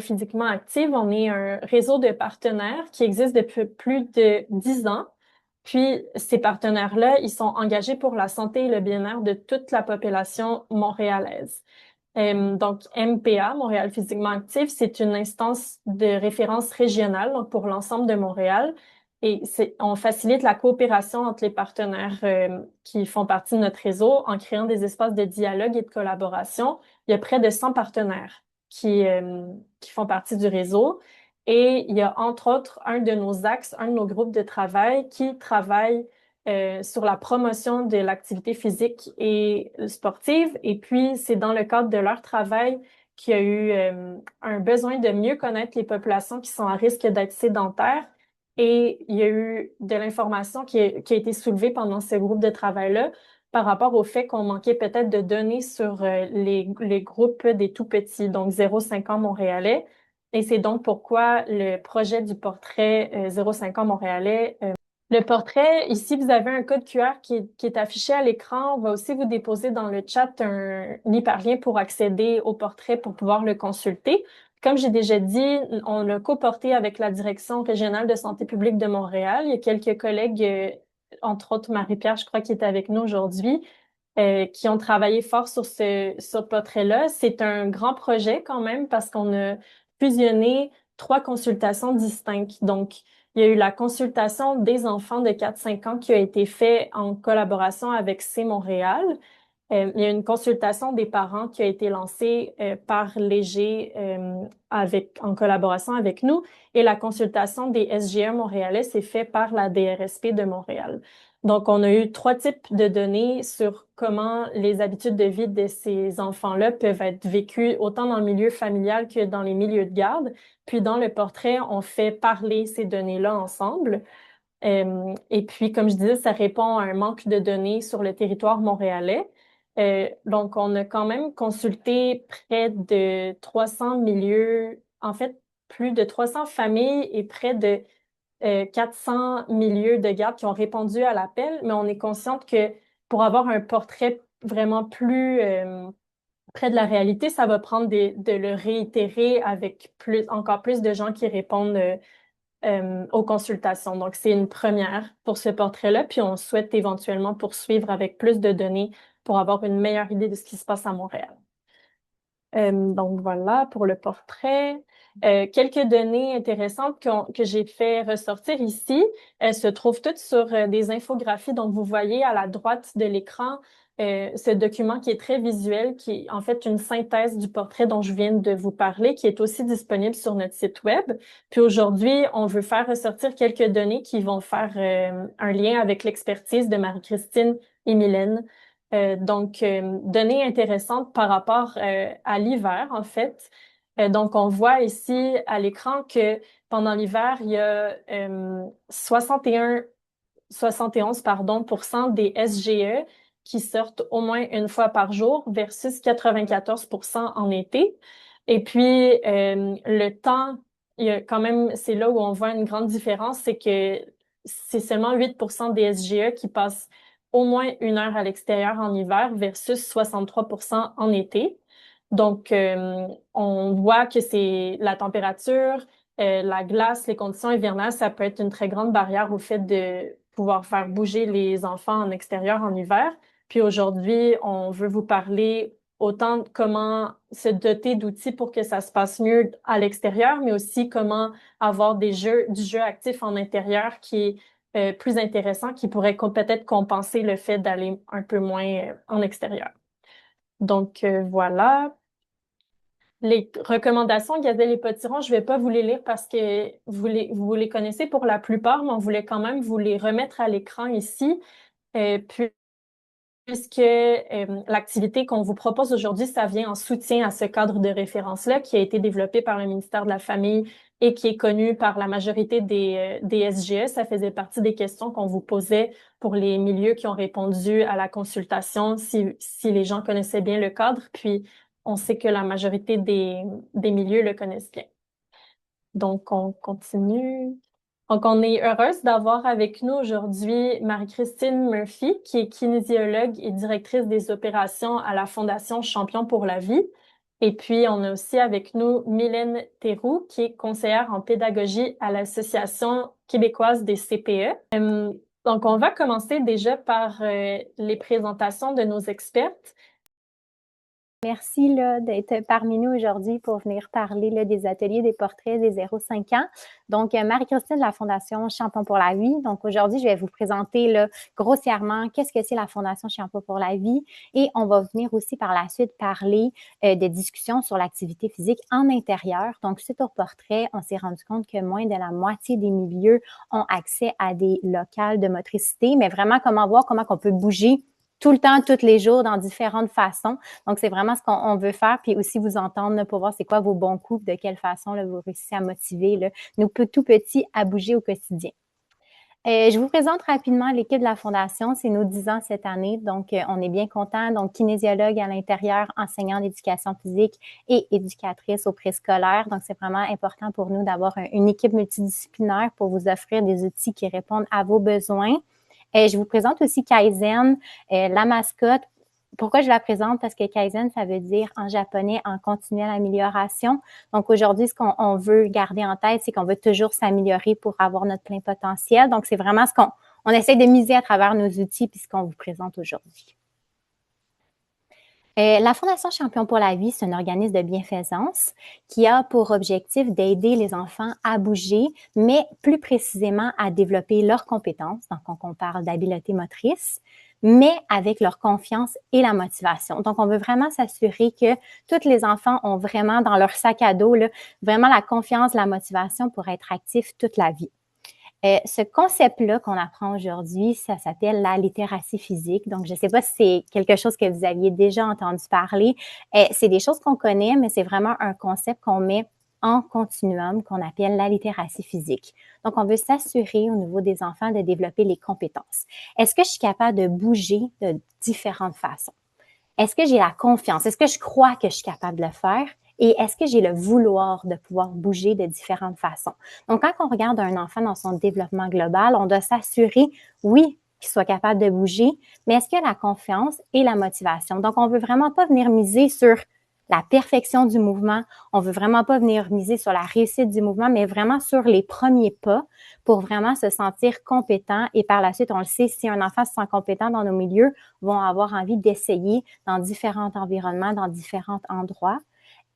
Physiquement active, on est un réseau de partenaires qui existe depuis plus de 10 ans. Puis ces partenaires-là, ils sont engagés pour la santé et le bien-être de toute la population montréalaise. Donc MPA, Montréal Physiquement Actif, c'est une instance de référence régionale donc pour l'ensemble de Montréal. Et on facilite la coopération entre les partenaires qui font partie de notre réseau en créant des espaces de dialogue et de collaboration. Il y a près de 100 partenaires qui font partie du réseau. Et il y a entre autres un de nos axes, un de nos groupes de travail qui travaille sur la promotion de l'activité physique et sportive. Et puis, c'est dans le cadre de leur travail qu'il y a eu un besoin de mieux connaître les populations qui sont à risque d'être sédentaires. Et il y a eu de l'information qui a été soulevée pendant ce groupe de travail-là par rapport au fait qu'on manquait peut-être de données sur les groupes des tout-petits, donc 0,5 ans montréalais. Et c'est donc pourquoi le projet du portrait 0,5 ans montréalais. Le portrait, ici, vous avez un code QR qui est affiché à l'écran. On va aussi vous déposer dans le chat un hyperlien pour accéder au portrait pour pouvoir le consulter. Comme j'ai déjà dit, on l'a coporté avec la Direction régionale de santé publique de Montréal. Il y a quelques collègues, entre autres Marie-Pierre, je crois, qui est avec nous aujourd'hui, qui ont travaillé fort sur ce portrait-là. C'est un grand projet quand même parce qu'on a fusionné 3 consultations distinctes. Donc, il y a eu la consultation des enfants de 4-5 ans qui a été faite en collaboration avec C Montréal. Il y a une consultation des parents qui a été lancée par Léger en collaboration avec nous et la consultation des SGE montréalais s'est faite par la DRSP de Montréal. Donc, on a eu 3 types de données sur comment les habitudes de vie de ces enfants-là peuvent être vécues autant dans le milieu familial que dans les milieux de garde. Puis, dans le portrait, on fait parler ces données-là ensemble. Et puis, comme je disais, ça répond à un manque de données sur le territoire montréalais. Donc, on a quand même consulté près de 300 milieux, en fait, plus de 300 familles et près de 400 milieux de garde qui ont répondu à l'appel, mais on est consciente que pour avoir un portrait vraiment plus près de la réalité, ça va prendre de le réitérer avec encore plus de gens qui répondent aux consultations. Donc, c'est une première pour ce portrait-là, puis on souhaite éventuellement poursuivre avec plus de données pour avoir une meilleure idée de ce qui se passe à Montréal. Donc voilà pour le portrait. Quelques données intéressantes que j'ai fait ressortir ici. Elles se trouvent toutes sur des infographies. Donc vous voyez à la droite de l'écran ce document qui est très visuel, qui est en fait une synthèse du portrait dont je viens de vous parler, qui est aussi disponible sur notre site web. Puis aujourd'hui, on veut faire ressortir quelques données qui vont faire un lien avec l'expertise de Marie-Christine et Mylène. Données intéressantes par rapport à l'hiver, en fait. Donc, on voit ici à l'écran que pendant l'hiver, il y a 71 pardon, % des SGE qui sortent au moins une fois par jour versus 94% en été. Et puis, le temps, il y a quand même, c'est là où on voit une grande différence, c'est que c'est seulement 8% des SGE qui passent au moins 1 heure à l'extérieur en hiver versus 63% en été. Donc, on voit que c'est la température, la glace, les conditions hivernales, ça peut être une très grande barrière au fait de pouvoir faire bouger les enfants en extérieur en hiver. Puis aujourd'hui, on veut vous parler autant de comment se doter d'outils pour que ça se passe mieux à l'extérieur, mais aussi comment avoir du jeu actif en intérieur qui est plus intéressant, qui pourrait peut-être compenser le fait d'aller un peu moins en extérieur. Donc voilà. Les recommandations Gazelle et Potiron, je vais pas vous les lire parce que vous les connaissez pour la plupart, mais on voulait quand même vous les remettre à l'écran ici, puisque l'activité qu'on vous propose aujourd'hui, ça vient en soutien à ce cadre de référence-là qui a été développé par le ministère de la Famille et qui est connu par la majorité des SGE. Ça faisait partie des questions qu'on vous posait pour les milieux qui ont répondu à la consultation, si les gens connaissaient bien le cadre. Puis, on sait que la majorité des milieux le connaissent bien. Donc, on continue. Donc, on est heureuse d'avoir avec nous aujourd'hui Marie-Christine Murphy, qui est kinésiologue et directrice des opérations à la Fondation Champion pour la vie. Et puis, on a aussi avec nous Mylène Théroux, qui est conseillère en pédagogie à l'Association québécoise des CPE. Donc, on va commencer déjà par les présentations de nos expertes. Merci là, d'être parmi nous aujourd'hui pour venir parler là, des ateliers des portraits des 0-5 ans. Donc, Marie-Christine de la Fondation Champion pour la vie. Donc, aujourd'hui, je vais vous présenter là, grossièrement qu'est-ce que c'est la Fondation Champion pour la vie et on va venir aussi par la suite parler des discussions sur l'activité physique en intérieur. Donc, suite au portrait, on s'est rendu compte que moins de la moitié des milieux ont accès à des locales de motricité, mais vraiment comment voir comment on peut bouger tout le temps, tous les jours, dans différentes façons. Donc, c'est vraiment ce qu'on veut faire, puis aussi vous entendre là, pour voir c'est quoi vos bons coups, de quelle façon là, vous réussissez à motiver là, nos tout petits à bouger au quotidien. Je vous présente rapidement l'équipe de la Fondation. C'est nos 10 ans cette année, donc on est bien contents. Donc, kinésiologue à l'intérieur, enseignant d'éducation physique et éducatrice au préscolaire. Donc, c'est vraiment important pour nous d'avoir une équipe multidisciplinaire pour vous offrir des outils qui répondent à vos besoins. Je vous présente aussi Kaizen, la mascotte. Pourquoi je la présente? Parce que Kaizen, ça veut dire en japonais en continuelle amélioration. Donc aujourd'hui, ce qu'on veut garder en tête, c'est qu'on veut toujours s'améliorer pour avoir notre plein potentiel. Donc c'est vraiment ce qu'on essaie de miser à travers nos outils puis ce qu'on vous présente aujourd'hui. La Fondation Champion pour la vie, c'est un organisme de bienfaisance qui a pour objectif d'aider les enfants à bouger, mais plus précisément à développer leurs compétences. Donc, on parle d'habileté motrice, mais avec leur confiance et la motivation. Donc, on veut vraiment s'assurer que tous les enfants ont vraiment dans leur sac à dos là, vraiment la confiance, la motivation pour être actifs toute la vie. Ce concept-là qu'on apprend aujourd'hui, ça s'appelle la littératie physique. Donc, je ne sais pas si c'est quelque chose que vous aviez déjà entendu parler. C'est des choses qu'on connaît, mais c'est vraiment un concept qu'on met en continuum qu'on appelle la littératie physique. Donc, on veut s'assurer au niveau des enfants de développer les compétences. Est-ce que je suis capable de bouger de différentes façons? Est-ce que j'ai la confiance? Est-ce que je crois que je suis capable de le faire? Et est-ce que j'ai le vouloir de pouvoir bouger de différentes façons? Donc, quand on regarde un enfant dans son développement global, on doit s'assurer, oui, qu'il soit capable de bouger, mais est-ce qu'il y a la confiance et la motivation? Donc, on veut vraiment pas venir miser sur la perfection du mouvement. On veut vraiment pas venir miser sur la réussite du mouvement, mais vraiment sur les premiers pas pour vraiment se sentir compétent. Et par la suite, on le sait, si un enfant se sent compétent dans nos milieux, vont avoir envie d'essayer dans différents environnements, dans différents endroits.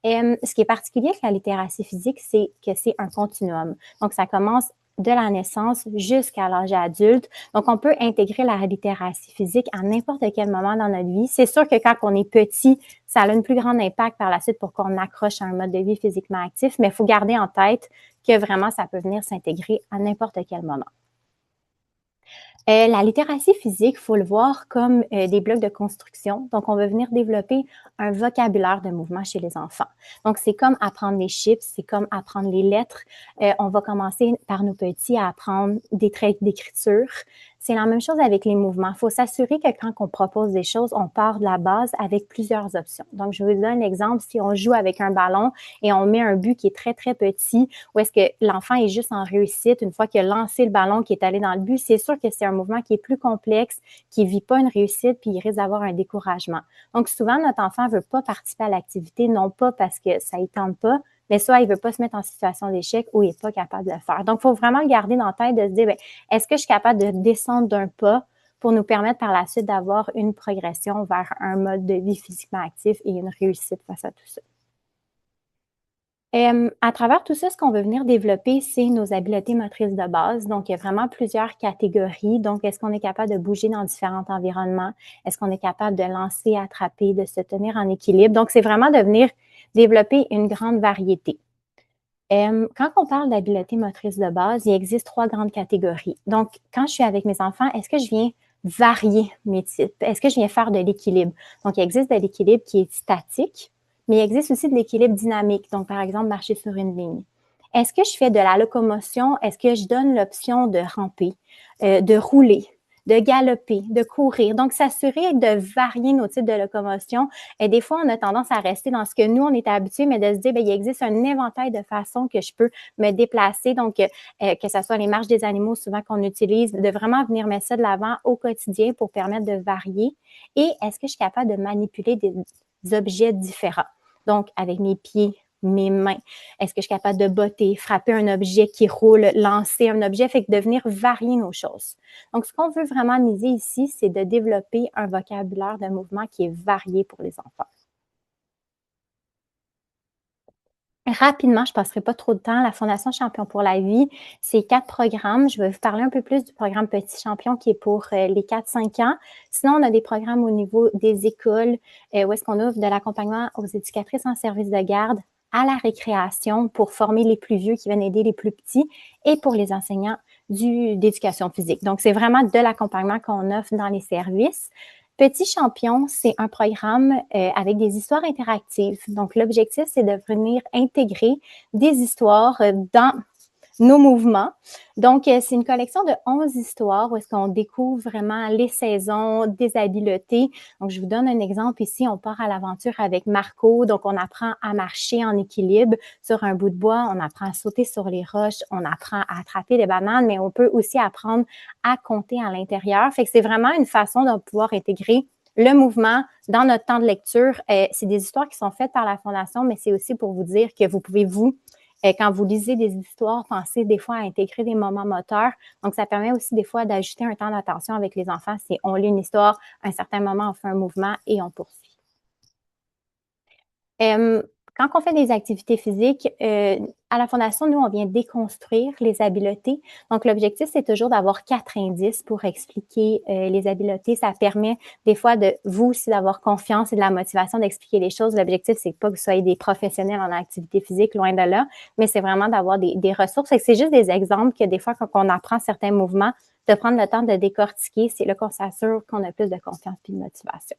Ce qui est particulier avec la littératie physique, c'est que c'est un continuum. Donc, ça commence de la naissance jusqu'à l'âge adulte. Donc, on peut intégrer la littératie physique à n'importe quel moment dans notre vie. C'est sûr que quand on est petit, ça a un plus grand impact par la suite pour qu'on accroche à un mode de vie physiquement actif, mais il faut garder en tête que vraiment, ça peut venir s'intégrer à n'importe quel moment. La littératie physique, il faut le voir comme des blocs de construction. Donc, on veut venir développer un vocabulaire de mouvement chez les enfants. Donc, c'est comme apprendre les chiffres, c'est comme apprendre les lettres. On va commencer par nos petits à apprendre des traits d'écriture. C'est la même chose avec les mouvements. Il faut s'assurer que quand on propose des choses, on part de la base avec plusieurs options. Donc, je vous donne l'exemple. Si on joue avec un ballon et on met un but qui est très, très petit, ou est-ce que l'enfant est juste en réussite une fois qu'il a lancé le ballon, qui est allé dans le but, c'est sûr que c'est un mouvement qui est plus complexe, qui ne vit pas une réussite, puis il risque d'avoir un découragement. Donc, souvent, notre enfant ne veut pas participer à l'activité, non pas parce que ça ne tente pas, mais soit il ne veut pas se mettre en situation d'échec ou il n'est pas capable de le faire. Donc, il faut vraiment le garder dans la tête de se dire, bien, est-ce que je suis capable de descendre d'un pas pour nous permettre par la suite d'avoir une progression vers un mode de vie physiquement actif et une réussite face à tout ça. À travers tout ça, ce qu'on veut venir développer, c'est nos habiletés motrices de base. Donc, il y a vraiment plusieurs catégories. Donc, est-ce qu'on est capable de bouger dans différents environnements? Est-ce qu'on est capable de lancer, attraper, de se tenir en équilibre? Donc, c'est vraiment de venir développer une grande variété. Quand on parle d'habileté motrice de base, il existe 3 grandes catégories. Donc, quand je suis avec mes enfants, est-ce que je viens varier mes types? Est-ce que je viens faire de l'équilibre? Donc, il existe de l'équilibre qui est statique, mais il existe aussi de l'équilibre dynamique. Donc, par exemple, marcher sur une ligne. Est-ce que je fais de la locomotion? Est-ce que je donne l'option de ramper, de rouler, de galoper, de courir? Donc, s'assurer de varier nos types de locomotion. Et des fois, on a tendance à rester dans ce que nous, on est habitués, mais de se dire, bien, il existe un éventail de façons que je peux me déplacer. Donc, que ce soit les marches des animaux souvent qu'on utilise, de vraiment venir mettre ça de l'avant au quotidien pour permettre de varier. Et est-ce que je suis capable de manipuler des objets différents? Donc, avec mes pieds, mes mains. Est-ce que je suis capable de botter, frapper un objet qui roule, lancer un objet? Fait que de venir varier nos choses. Donc, ce qu'on veut vraiment miser ici, c'est de développer un vocabulaire de mouvement qui est varié pour les enfants. Rapidement, je ne passerai pas trop de temps. La Fondation Champion pour la vie, c'est 4 programmes. Je vais vous parler un peu plus du programme Petit Champion qui est pour les 4-5 ans. Sinon, on a des programmes au niveau des écoles où est-ce qu'on offre de l'accompagnement aux éducatrices en service de garde, à la récréation pour former les plus vieux qui viennent aider les plus petits et pour les enseignants d'éducation physique. Donc, c'est vraiment de l'accompagnement qu'on offre dans les services. Petit Champion, c'est un programme avec des histoires interactives. Donc, l'objectif, c'est de venir intégrer des histoires dans nos mouvements. Donc, c'est une collection de 11 histoires où est-ce qu'on découvre vraiment les saisons, des habiletés. Donc, je vous donne un exemple ici. On part à l'aventure avec Marco. Donc, on apprend à marcher en équilibre sur un bout de bois. On apprend à sauter sur les roches. On apprend à attraper des bananes, mais on peut aussi apprendre à compter à l'intérieur. Fait que c'est vraiment une façon de pouvoir intégrer le mouvement dans notre temps de lecture. C'est des histoires qui sont faites par la Fondation, mais c'est aussi pour vous dire que vous pouvez, quand vous lisez des histoires, pensez des fois à intégrer des moments moteurs. Donc, ça permet aussi des fois d'ajouter un temps d'attention avec les enfants. Si on lit une histoire, à un certain moment, on fait un mouvement et on poursuit. Quand on fait des activités physiques, à la Fondation, nous, on vient déconstruire les habiletés. Donc, l'objectif, c'est toujours d'avoir 4 indices pour expliquer les habiletés. Ça permet des fois de vous aussi d'avoir confiance et de la motivation d'expliquer les choses. L'objectif, c'est pas que vous soyez des professionnels en activité physique, loin de là, mais c'est vraiment d'avoir des ressources. C'est juste des exemples que des fois, quand on apprend certains mouvements, de prendre le temps de décortiquer, c'est là qu'on s'assure qu'on a plus de confiance et de motivation.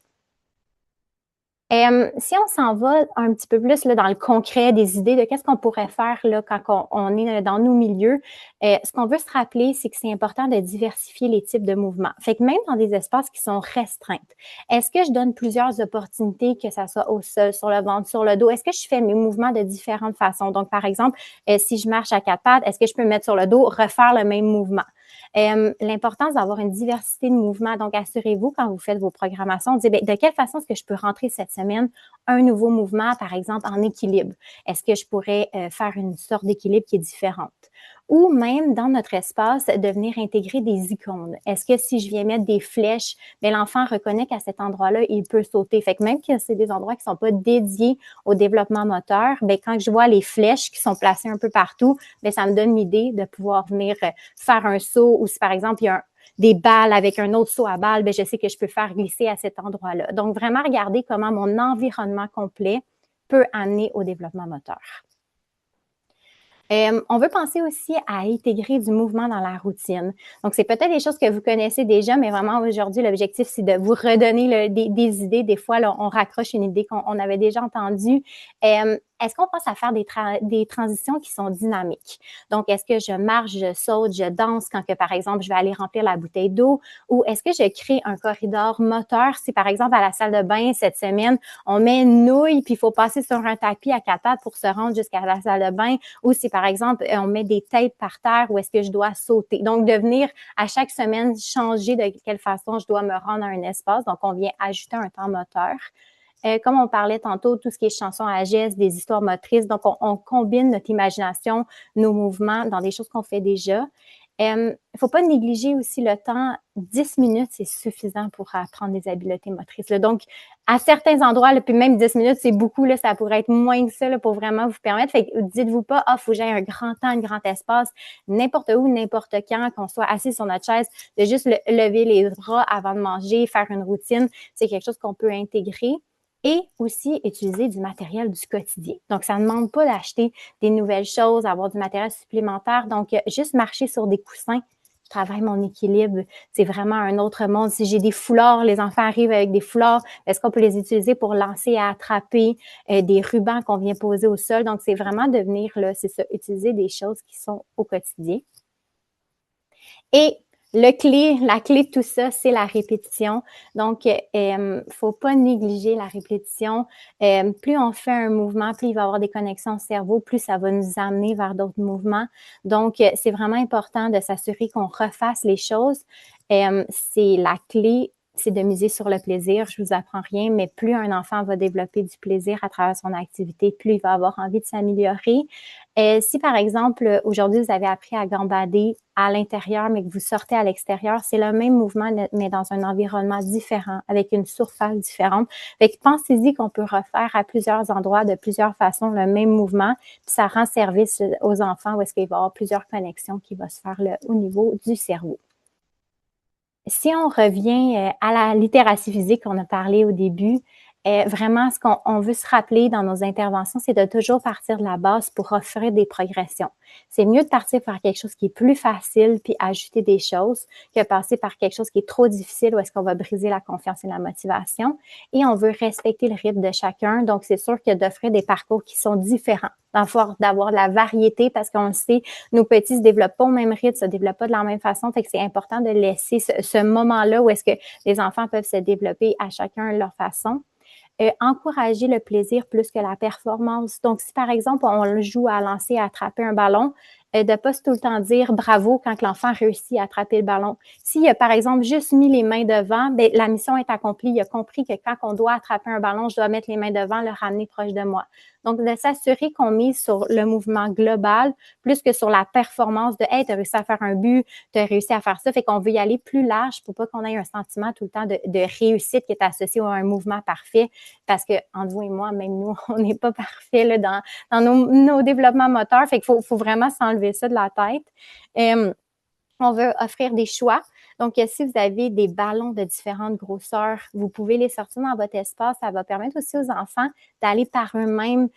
Si on s'en va un petit peu plus là, dans le concret des idées de qu'est-ce qu'on pourrait faire là, quand on est dans nos milieux, ce qu'on veut se rappeler, c'est que c'est important de diversifier les types de mouvements. Fait que même dans des espaces qui sont restreints, est-ce que je donne plusieurs opportunités, que ça soit au sol, sur le ventre, sur le dos? Est-ce que je fais mes mouvements de différentes façons? Donc, par exemple, si je marche à 4 pattes, est-ce que je peux me mettre sur le dos, refaire le même mouvement? L'importance d'avoir une diversité de mouvements. Donc, assurez-vous quand vous faites vos programmations, dites, de quelle façon est-ce que je peux rentrer cette semaine un nouveau mouvement, par exemple, en équilibre? Est-ce que je pourrais faire une sorte d'équilibre qui est différente? Ou même dans notre espace, de venir intégrer des icônes. Est-ce que si je viens mettre des flèches, bien, l'enfant reconnaît qu'à cet endroit-là, il peut sauter. Fait que même que c'est des endroits qui ne sont pas dédiés au développement moteur, bien, quand je vois les flèches qui sont placées un peu partout, bien, ça me donne l'idée de pouvoir venir faire un saut, ou si par exemple, il y a des balles avec un autre saut à balles, bien, je sais que je peux faire glisser à cet endroit-là. Donc, vraiment regarder comment mon environnement complet peut amener au développement moteur. On veut penser aussi à intégrer du mouvement dans la routine. Donc, c'est peut-être des choses que vous connaissez déjà, mais vraiment aujourd'hui, l'objectif, c'est de vous redonner des idées. Des fois, là, on raccroche une idée qu'on avait déjà entendue. Est-ce qu'on pense à faire des transitions qui sont dynamiques? Donc, est-ce que je marche, je saute, je danse quand que, par exemple, je vais aller remplir la bouteille d'eau? Ou est-ce que je crée un corridor moteur? Si, par exemple, à la salle de bain, cette semaine, on met une nouille, puis il faut passer sur un tapis à 4 pattes pour se rendre jusqu'à la salle de bain. Ou si, par exemple, on met des têtes par terre, où est-ce que je dois sauter? Donc, de venir à chaque semaine changer de quelle façon je dois me rendre à un espace. Donc, on vient ajouter un temps moteur. Comme on parlait tantôt, tout ce qui est chansons à gestes, des histoires motrices. Donc, on combine notre imagination, nos mouvements dans des choses qu'on fait déjà. Il ne faut pas négliger aussi le temps. 10 minutes, c'est suffisant pour apprendre des habiletés motrices. Là. Donc, à certains endroits, là, puis même 10 minutes, c'est beaucoup. Là, ça pourrait être moins que ça là, pour vraiment vous permettre. Fait que dites-vous pas, faut que j'aille un grand temps, un grand espace, n'importe où, n'importe quand, qu'on soit assis sur notre chaise, de juste lever les bras avant de manger, faire une routine. C'est quelque chose qu'on peut intégrer. Et aussi utiliser du matériel du quotidien. Donc, ça ne demande pas d'acheter des nouvelles choses, avoir du matériel supplémentaire. Donc, juste marcher sur des coussins, je travaille mon équilibre. C'est vraiment un autre monde. Si j'ai des foulards, les enfants arrivent avec des foulards, est-ce qu'on peut les utiliser pour lancer et attraper des rubans qu'on vient poser au sol? Donc, c'est vraiment de venir, là, c'est ça, utiliser des choses qui sont au quotidien. Et la clé de tout ça, c'est la répétition. Donc, faut pas négliger la répétition. Plus on fait un mouvement, plus il va y avoir des connexions au cerveau, plus ça va nous amener vers d'autres mouvements. Donc, c'est vraiment important de s'assurer qu'on refasse les choses. C'est la clé. c'est de miser sur le plaisir. Je vous apprends rien, mais plus un enfant va développer du plaisir à travers son activité, plus il va avoir envie de s'améliorer. Si, par exemple, aujourd'hui, vous avez appris à gambader à l'intérieur, mais que vous sortez à l'extérieur, c'est le même mouvement, mais dans un environnement différent, avec une surface différente. Fait que pensez-y qu'on peut refaire à plusieurs endroits, de plusieurs façons, le même mouvement, puis ça rend service aux enfants où est-ce qu'il va y avoir plusieurs connexions qui vont se faire au niveau du cerveau. Si on revient à la littératie physique qu'on a parlé au début, vraiment, ce qu'on veut se rappeler dans nos interventions, c'est de toujours partir de la base pour offrir des progressions. C'est mieux de partir par quelque chose qui est plus facile puis ajouter des choses que passer par quelque chose qui est trop difficile où est-ce qu'on va briser la confiance et la motivation. Et on veut respecter le rythme de chacun. Donc, c'est sûr que d'offrir des parcours qui sont différents, d'avoir de la variété parce qu'on le sait, nos petits se développent pas au même rythme, se développent pas de la même façon. Fait que c'est important de laisser ce moment-là où est-ce que les enfants peuvent se développer à chacun à leur façon. Encourager le plaisir plus que la performance. Donc, si par exemple, on le joue à lancer, à attraper un ballon, de ne pas tout le temps dire bravo quand l'enfant réussit à attraper le ballon. S'il a, par exemple, juste mis les mains devant, bien, la mission est accomplie. Il a compris que quand on doit attraper un ballon, je dois mettre les mains devant, le ramener proche de moi. Donc, de s'assurer qu'on mise sur le mouvement global plus que sur la performance de « Hey, tu as réussi à faire un but, tu as réussi à faire ça ». Fait qu'on veut y aller plus large pour pas qu'on ait un sentiment tout le temps de réussite qui est associé à un mouvement parfait. Parce que, entre vous et moi, même nous, on n'est pas parfait là, dans nos développements moteurs. Fait qu'il faut vraiment s'enlever ça de la tête. On veut offrir des choix. Donc, si vous avez des ballons de différentes grosseurs, vous pouvez les sortir dans votre espace. Ça va permettre aussi aux enfants d'aller par eux-mêmes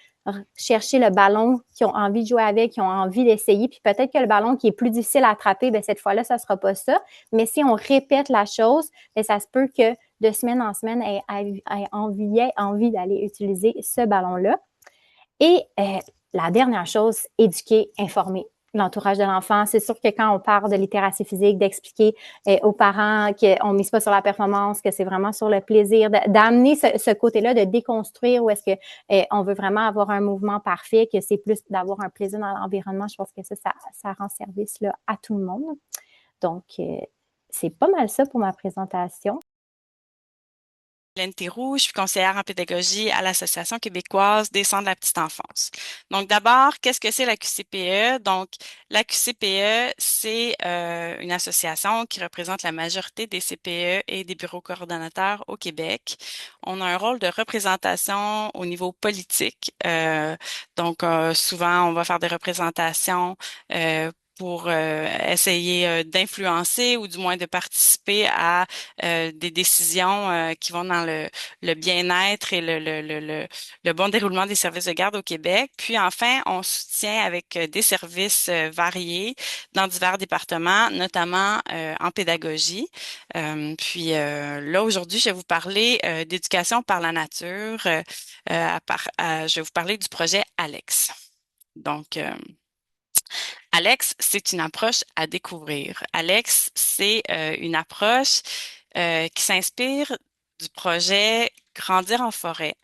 chercher le ballon qu'ils ont envie de jouer avec, qu'ils ont envie d'essayer. Puis peut-être que le ballon qui est plus difficile à attraper, bien, cette fois-là, ça ne sera pas ça. Mais si on répète la chose, bien, ça se peut que de semaine en semaine, ait envie d'aller utiliser ce ballon-là. Et la dernière chose, éduquer, informer l'entourage de l'enfant. C'est sûr que quand on parle de littératie physique, d'expliquer aux parents qu'on ne mise pas sur la performance, que c'est vraiment sur le plaisir, d'amener ce côté-là, de déconstruire où est-ce que on veut vraiment avoir un mouvement parfait, que c'est plus d'avoir un plaisir dans l'environnement. Je pense que ça rend service là, à tout le monde. Donc, c'est pas mal ça pour ma présentation. Hélène Théroux, je suis conseillère en pédagogie à l'Association québécoise des centres de la petite enfance. Donc, d'abord, qu'est-ce que c'est la QCPE? Donc, la QCPE, c'est une association qui représente la majorité des CPE et des bureaux coordonnateurs au Québec. On a un rôle de représentation au niveau politique. Souvent, on va faire des représentations pour essayer d'influencer ou du moins de participer à des décisions qui vont dans le bien-être et le bon déroulement des services de garde au Québec. Puis enfin, on soutient avec des services variés dans divers départements, notamment en pédagogie. Là, aujourd'hui, je vais vous parler d'éducation par la nature. Je vais vous parler du projet Alex. Donc, Alex, c'est une approche à découvrir. Alex, c'est une approche qui s'inspire du projet Grandir en forêt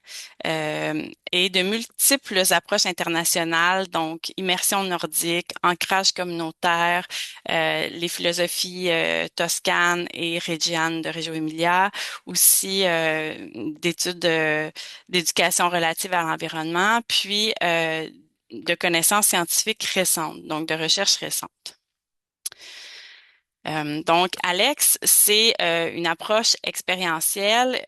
et de multiples approches internationales, donc immersion nordique, ancrage communautaire, les philosophies toscanes et régianes de Reggio Emilia, aussi d'études d'éducation relative à l'environnement, puis de connaissances scientifiques récentes, donc de recherches récentes. Donc, Alex, c'est une approche expérientielle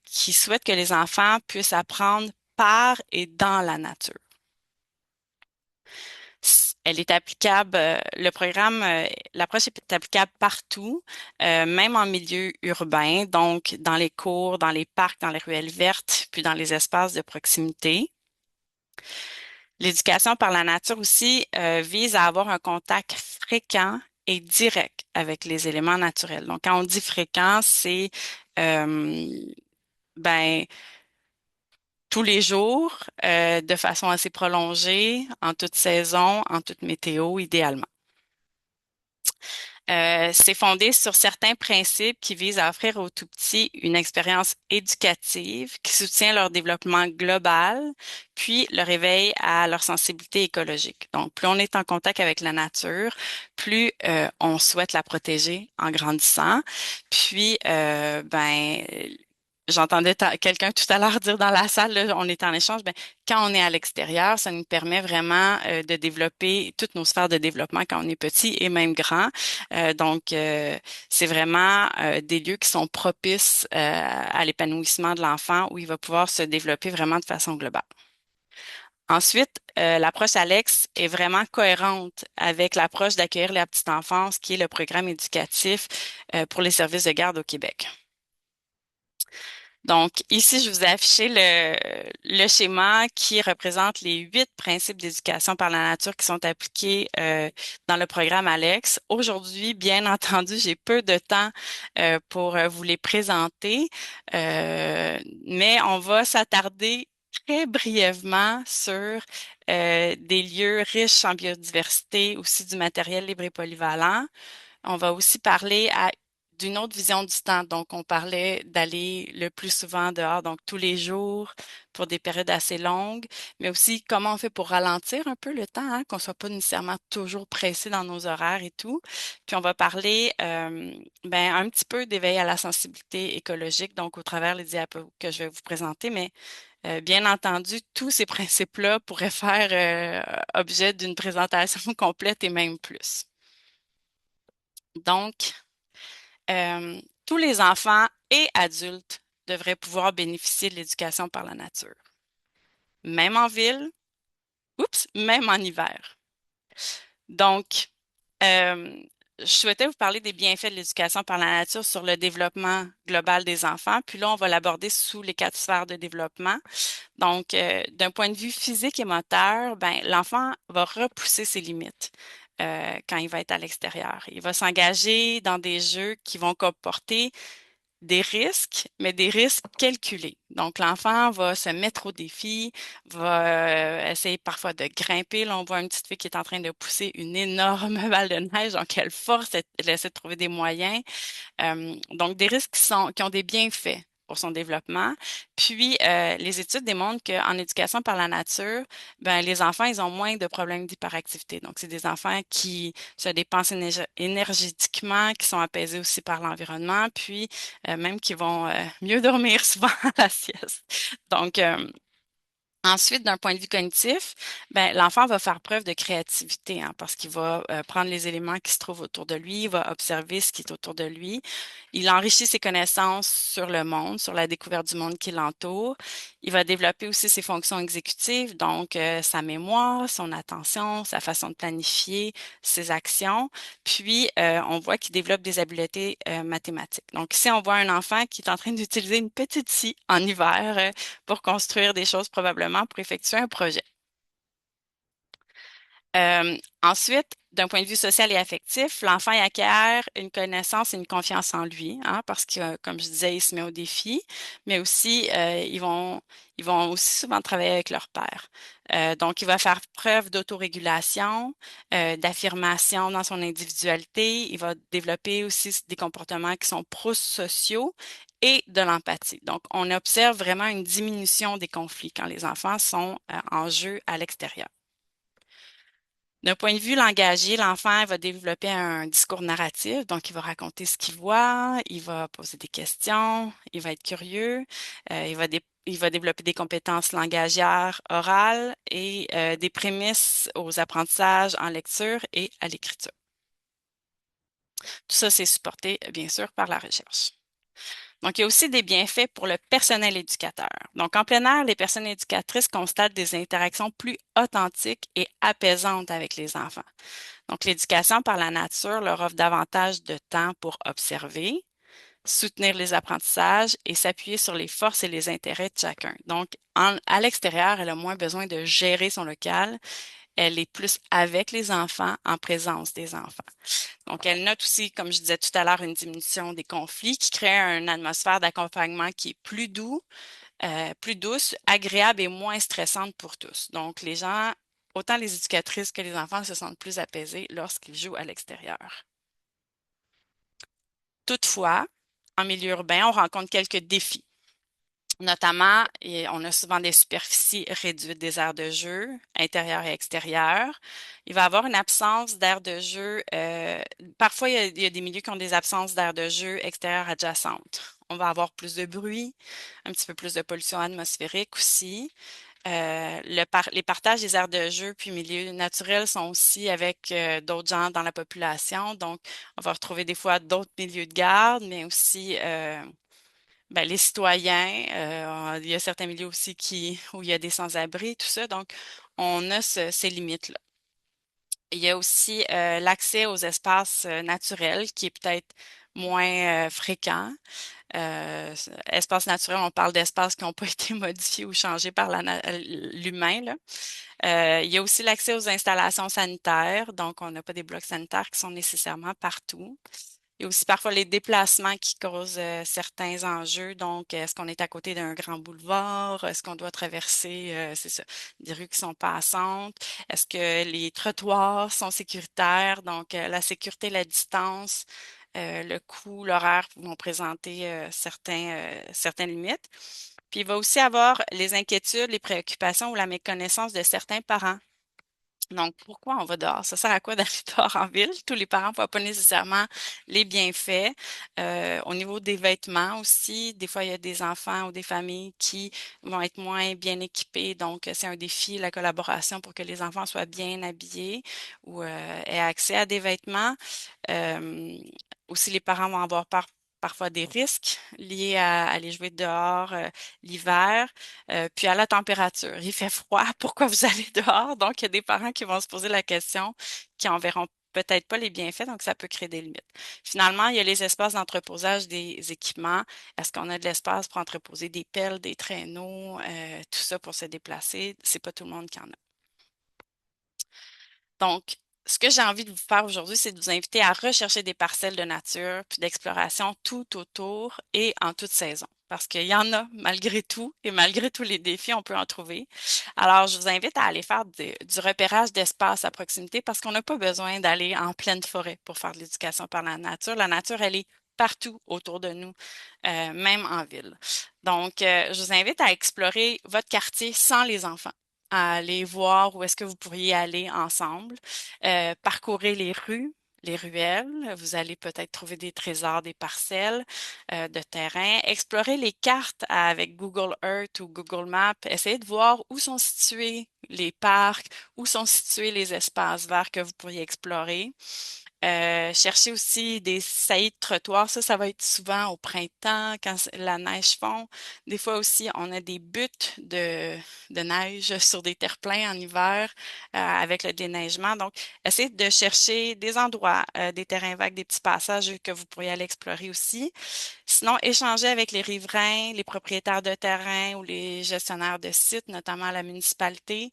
qui souhaite que les enfants puissent apprendre par et dans la nature. Elle est applicable, l'approche est applicable partout, même en milieu urbain, donc dans les cours, dans les parcs, dans les ruelles vertes, puis dans les espaces de proximité. L'éducation par la nature aussi vise à avoir un contact fréquent et direct avec les éléments naturels. Donc, quand on dit fréquent, c'est ben tous les jours, de façon assez prolongée, en toute saison, en toute météo, idéalement. C'est fondé sur certains principes qui visent à offrir aux tout-petits une expérience éducative qui soutient leur développement global, puis leur éveil à leur sensibilité écologique. Donc, plus on est en contact avec la nature, plus on souhaite la protéger en grandissant. Puis, j'entendais quelqu'un tout à l'heure dire dans la salle, là, on est en échange, ben, quand on est à l'extérieur, ça nous permet vraiment de développer toutes nos sphères de développement quand on est petit et même grand. Donc, c'est vraiment des lieux qui sont propices à l'épanouissement de l'enfant où il va pouvoir se développer vraiment de façon globale. Ensuite, l'approche Alex est vraiment cohérente avec l'approche d'accueillir la petite enfance, qui est le programme éducatif pour les services de garde au Québec. Donc, ici, je vous ai affiché le schéma qui représente les 8 principes d'éducation par la nature qui sont appliqués dans le programme Alex. Aujourd'hui, bien entendu, j'ai peu de temps pour vous les présenter, mais on va s'attarder très brièvement sur des lieux riches en biodiversité, aussi du matériel libre et polyvalent. On va aussi parler d'une autre vision du temps. Donc, on parlait d'aller le plus souvent dehors, donc tous les jours pour des périodes assez longues, mais aussi comment on fait pour ralentir un peu le temps, hein, qu'on soit pas nécessairement toujours pressé dans nos horaires et tout. Puis, on va parler un petit peu d'éveil à la sensibilité écologique, donc au travers les diapos que je vais vous présenter, mais bien entendu, tous ces principes-là pourraient faire objet d'une présentation complète et même plus. Donc, tous les enfants et adultes devraient pouvoir bénéficier de l'éducation par la nature, même en ville, même en hiver. Donc, euh, je souhaitais vous parler des bienfaits de l'éducation par la nature sur le développement global des enfants. Puis là, on va l'aborder sous les 4 sphères de développement. Donc, d'un point de vue physique et moteur, ben, l'enfant va repousser ses limites quand il va être à l'extérieur. Il va s'engager dans des jeux qui vont comporter des risques, mais des risques calculés. Donc, l'enfant va se mettre au défi, va essayer parfois de grimper. Là, on voit une petite fille qui est en train de pousser une énorme balle de neige, donc elle force, elle essaie de trouver des moyens. Donc, des risques qui ont des bienfaits pour son développement. Puis, les études démontrent qu'en éducation par la nature, ben, les enfants, ils ont moins de problèmes d'hyperactivité. Donc, c'est des enfants qui se dépensent énergétiquement, qui sont apaisés aussi par l'environnement, puis même qui vont mieux dormir souvent à la sieste. Donc, ensuite, d'un point de vue cognitif, ben, l'enfant va faire preuve de créativité, hein, parce qu'il va prendre les éléments qui se trouvent autour de lui, il va observer ce qui est autour de lui. Il enrichit ses connaissances sur le monde, sur la découverte du monde qui l'entoure. Il va développer aussi ses fonctions exécutives, donc sa mémoire, son attention, sa façon de planifier ses actions. Puis, on voit qu'il développe des habiletés mathématiques. Donc, ici, on voit un enfant qui est en train d'utiliser une petite scie en hiver pour construire des choses probablement pour effectuer un projet. Ensuite, d'un point de vue social et affectif, l'enfant y acquiert une connaissance et une confiance en lui, hein, parce que, comme je disais, il se met au défi, mais aussi, ils vont aussi souvent travailler avec leur père. Donc, il va faire preuve d'autorégulation, d'affirmation dans son individualité. Il va développer aussi des comportements qui sont prosociaux et de l'empathie. Donc, on observe vraiment une diminution des conflits quand les enfants sont en jeu à l'extérieur. D'un point de vue langagier, l'enfant va développer un discours narratif, donc il va raconter ce qu'il voit, il va poser des questions, il va être curieux, il va développer des compétences langagières orales et des prémices aux apprentissages en lecture et à l'écriture. Tout ça, c'est supporté, bien sûr, par la recherche. Donc, il y a aussi des bienfaits pour le personnel éducateur. Donc, en plein air, les personnes éducatrices constatent des interactions plus authentiques et apaisantes avec les enfants. Donc, l'éducation par la nature leur offre davantage de temps pour observer, soutenir les apprentissages et s'appuyer sur les forces et les intérêts de chacun. Donc, à l'extérieur, elle a moins besoin de gérer son local. Elle est plus avec les enfants, en présence des enfants. Donc, elle note aussi, comme je disais tout à l'heure, une diminution des conflits qui crée une atmosphère d'accompagnement qui est plus douce, agréable et moins stressante pour tous. Donc, les gens, autant les éducatrices que les enfants, se sentent plus apaisés lorsqu'ils jouent à l'extérieur. Toutefois, en milieu urbain, on rencontre quelques défis. Notamment, on a souvent des superficies réduites des aires de jeu, intérieures et extérieures. Il va y avoir une absence d'aires de jeu. Parfois, il y a des milieux qui ont des absences d'aires de jeu extérieures adjacentes. On va avoir plus de bruit, un petit peu plus de pollution atmosphérique aussi. Les partages des aires de jeu puis milieux naturels sont aussi avec d'autres gens dans la population. Donc, on va retrouver des fois d'autres milieux de garde, mais aussi ben, les citoyens, il y a certains milieux aussi où il y a des sans-abri, tout ça. Donc, on a ces limites-là. Il y a aussi l'accès aux espaces naturels qui est peut-être moins fréquent. Espaces naturels, on parle d'espaces qui n'ont pas été modifiés ou changés par l'humain, là. Il y a aussi l'accès aux installations sanitaires. Donc, on n'a pas des blocs sanitaires qui sont nécessairement partout. Il y a aussi parfois les déplacements qui causent certains enjeux. Donc, est-ce qu'on est à côté d'un grand boulevard? Est-ce qu'on doit traverser, c'est ça, des rues qui sont passantes? Est-ce que les trottoirs sont sécuritaires? Donc, la sécurité, la distance, le coût, l'horaire vont présenter certaines limites. Puis, il va aussi avoir les inquiétudes, les préoccupations ou la méconnaissance de certains parents. Donc, pourquoi on va dehors? Ça sert à quoi d'aller dehors en ville? Tous les parents ne voient pas nécessairement les bienfaits. Au niveau des vêtements aussi, des fois, il y a des enfants ou des familles qui vont être moins bien équipés. Donc, c'est un défi, la collaboration pour que les enfants soient bien habillés ou aient accès à des vêtements. Euh, Aussi, les parents vont avoir parfois des risques liés à aller jouer dehors l'hiver, puis à la température. Il fait froid, pourquoi vous allez dehors? Donc, il y a des parents qui vont se poser la question, qui en verront peut-être pas les bienfaits, donc ça peut créer des limites. Finalement, il y a les espaces d'entreposage des équipements. Est-ce qu'on a de l'espace pour entreposer des pelles, des traîneaux, tout ça pour se déplacer? C'est pas tout le monde qui en a. Donc, ce que j'ai envie de vous faire aujourd'hui, c'est de vous inviter à rechercher des parcelles de nature puis d'exploration tout autour et en toute saison. Parce qu'il y en a malgré tout et malgré tous les défis, on peut en trouver. Alors, je vous invite à aller faire du repérage d'espace à proximité parce qu'on n'a pas besoin d'aller en pleine forêt pour faire de l'éducation par la nature. La nature, elle est partout autour de nous, même en ville. Donc, je vous invite à explorer votre quartier sans les enfants, à aller voir où est-ce que vous pourriez aller ensemble, parcourir les rues, les ruelles. Vous allez peut-être trouver des trésors, des parcelles de terrain. Explorer les cartes avec Google Earth ou Google Maps. Essayez de voir où sont situés les parcs, où sont situés les espaces verts que vous pourriez explorer. Chercher aussi des saillies de trottoir. Ça va être souvent au printemps, quand la neige fond. Des fois aussi, on a des buttes de neige sur des terre-pleins en hiver avec le déneigement. Donc, essayez de chercher des endroits, des terrains vagues, des petits passages que vous pourriez aller explorer aussi. Sinon, échanger avec les riverains, les propriétaires de terrain ou les gestionnaires de sites, notamment à la municipalité,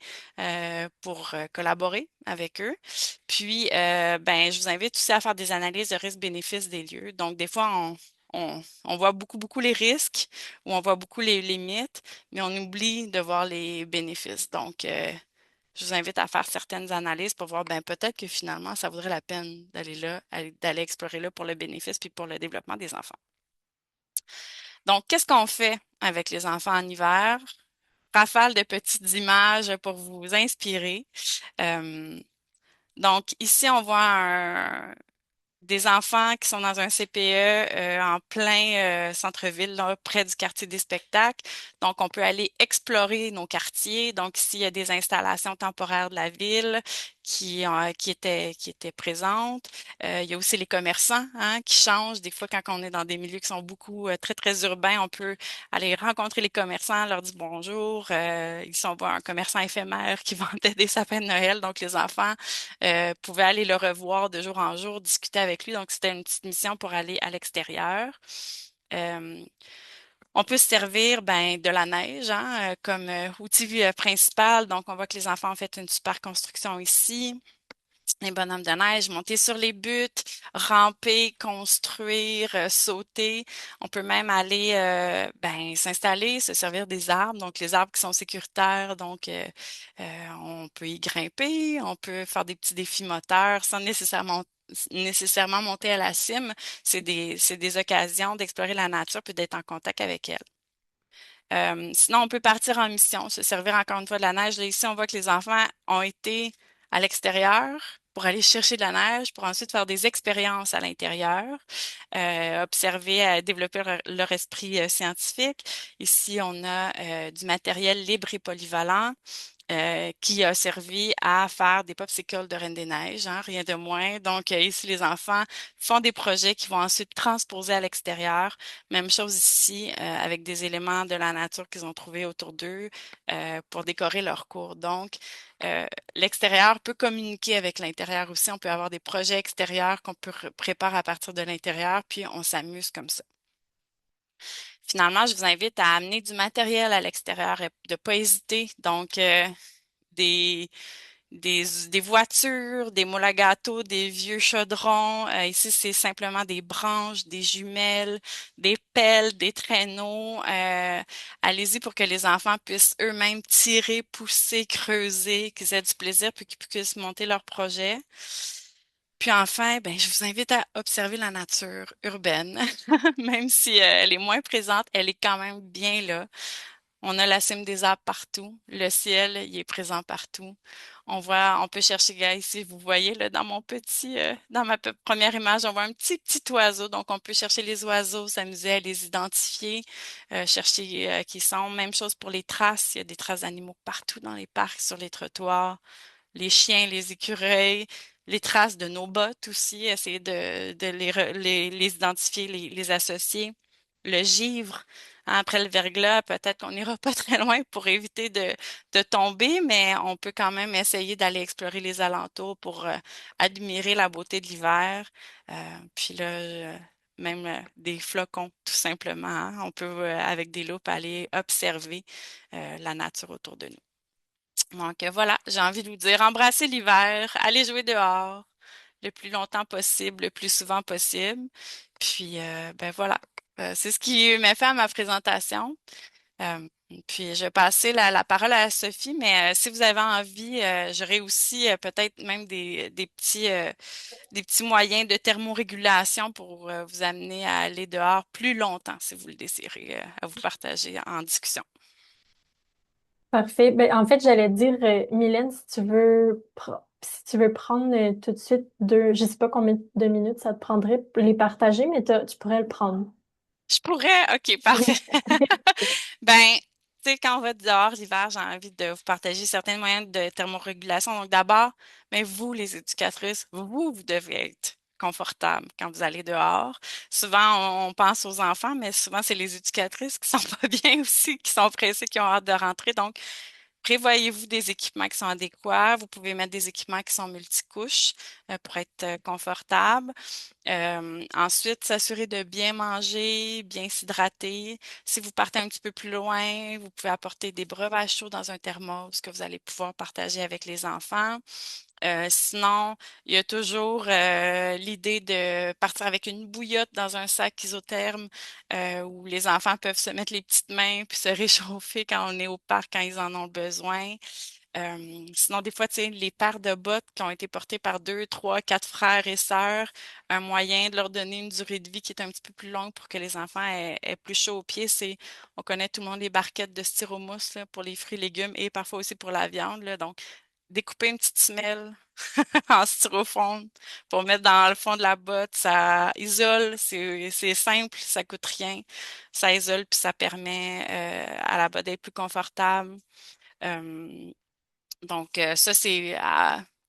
pour collaborer avec eux. Puis, ben, je vous invite aussi à faire des analyses de risques-bénéfices des lieux. Donc, des fois, on voit beaucoup les risques ou on voit beaucoup les limites, mais on oublie de voir les bénéfices. Donc, je vous invite à faire certaines analyses pour voir, ben, peut-être que finalement, ça vaudrait la peine d'aller là, d'aller explorer là pour le bénéfice puis pour le développement des enfants. Donc, qu'est-ce qu'on fait avec les enfants en hiver? Rafale de petites images pour vous inspirer. Euh, donc, ici, on voit des enfants qui sont dans un CPE en plein centre-ville, là, près du quartier des spectacles. Donc, on peut aller explorer nos quartiers. Donc, ici, il y a des installations temporaires de la ville qui étaient présentes. Il y a aussi les commerçants hein, qui changent. Des fois, quand on est dans des milieux qui sont beaucoup très urbains, on peut aller rencontrer les commerçants, leur dire bonjour. Ici, on voit un commerçant éphémère qui vendait des sapins de Noël. Donc, les enfants pouvaient aller le revoir de jour en jour, discuter avec lui. Donc, c'était une petite mission pour aller à l'extérieur. Euh, on peut se servir ben, de la neige hein, comme outil principal. Donc, on voit que les enfants ont fait une super construction ici. Les bonhommes de neige, monter sur les buttes, ramper, construire, sauter. On peut même aller ben, s'installer, se servir des arbres, donc les arbres qui sont sécuritaires, donc on peut y grimper, on peut faire des petits défis moteurs sans nécessairement nécessairement monter à la cime. C'est des occasions d'explorer la nature puis d'être en contact avec elle. Sinon, on peut partir en mission, se servir encore une fois de la neige. Là, ici, on voit que les enfants ont été à l'extérieur pour aller chercher de la neige, pour ensuite faire des expériences à l'intérieur, observer, développer leur esprit scientifique. Ici, on a du matériel libre et polyvalent qui a servi à faire des popsicles de Reine des Neiges, hein, rien de moins. Donc, ici, les enfants font des projets qui vont ensuite transposer à l'extérieur. Même chose ici, avec des éléments de la nature qu'ils ont trouvés autour d'eux pour décorer leur cours. Donc, euh, l'extérieur peut communiquer avec l'intérieur aussi. On peut avoir des projets extérieurs qu'on peut préparer à partir de l'intérieur, puis on s'amuse comme ça. Finalement, je vous invite à amener du matériel à l'extérieur et de pas hésiter. Donc, des, des voitures, des moules à gâteaux, des vieux chaudrons. Ici, c'est simplement des branches, des jumelles, des pelles, des traîneaux. Allez-y pour que les enfants puissent eux-mêmes tirer, pousser, creuser, qu'ils aient du plaisir, puis qu'ils puissent monter leur projet. Puis enfin, ben, je vous invite à observer la nature urbaine. Même si elle est moins présente, elle est quand même bien là. On a la cime des arbres partout. Le ciel, il est présent partout. On peut chercher, gars, ici, vous voyez, là, dans dans ma première image, on voit un petit oiseau. Donc, on peut chercher les oiseaux, s'amuser à les identifier, chercher qui sont. Même chose pour les traces. Il y a des traces d'animaux partout dans les parcs, sur les trottoirs, les chiens, les écureuils, les traces de nos bottes aussi, essayer de les identifier, les associer. Le givre, hein, après le verglas, peut-être qu'on n'ira pas très loin pour éviter de tomber, mais on peut quand même essayer d'aller explorer les alentours pour admirer la beauté de l'hiver. Puis là, même des flocons, tout simplement, hein. On peut, avec des loupes, aller observer la nature autour de nous. Donc voilà, j'ai envie de vous dire, embrassez l'hiver, allez jouer dehors le plus longtemps possible, le plus souvent possible. Puis ben voilà, c'est ce qui m'a fait à ma présentation. Euh, puis je vais passer la parole à Sophie, mais si vous avez envie, j'aurais aussi peut-être même des petits moyens de thermorégulation pour vous amener à aller dehors plus longtemps si vous le désirez, à vous partager en discussion. Parfait. Ben, en fait, j'allais dire, Mylène, si tu veux prendre tout de suite je sais pas combien de minutes ça te prendrait pour les partager, mais tu pourrais le prendre. Je pourrais, ok, Oui. parfait. Ben, tu sais, quand on va dehors l'hiver, j'ai envie de vous partager certains moyens de thermorégulation. Donc, d'abord, mais vous, les éducatrices, vous devez être confortable quand vous allez dehors. Souvent, on pense aux enfants, mais souvent, c'est les éducatrices qui sont pas bien aussi, qui sont pressées, qui ont hâte de rentrer. Donc, prévoyez-vous des équipements qui sont adéquats. Vous pouvez mettre des équipements qui sont multicouches pour être confortable. Ensuite, s'assurer de bien manger, bien s'hydrater. Si vous partez un petit peu plus loin, vous pouvez apporter des breuvages chauds dans un thermos que vous allez pouvoir partager avec les enfants. Sinon, il y a toujours l'idée de partir avec une bouillotte dans un sac isotherme où les enfants peuvent se mettre les petites mains puis se réchauffer quand on est au parc, quand ils en ont besoin. Sinon, des fois, tu sais, les paires de bottes qui ont été portées par deux, trois, quatre frères et sœurs, un moyen de leur donner une durée de vie qui est un petit peu plus longue pour que les enfants aient plus chaud aux pieds, on connaît tout le monde les barquettes de styromousse là, pour les fruits et légumes et parfois aussi pour la viande, là. Donc, découper une petite semelle en styrofoam pour mettre dans le fond de la botte, ça isole, c'est simple, ça coûte rien, ça isole puis ça permet à la botte d'être plus confortable. Euh, donc, ça, c'est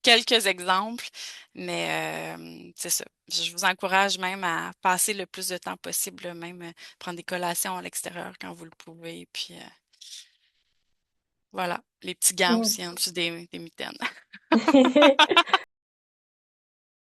quelques exemples, mais c'est ça. Je vous encourage même à passer le plus de temps possible, là, même prendre des collations à l'extérieur quand vous le pouvez. Puis voilà, les petits gants Mm. aussi en dessous des mitaines.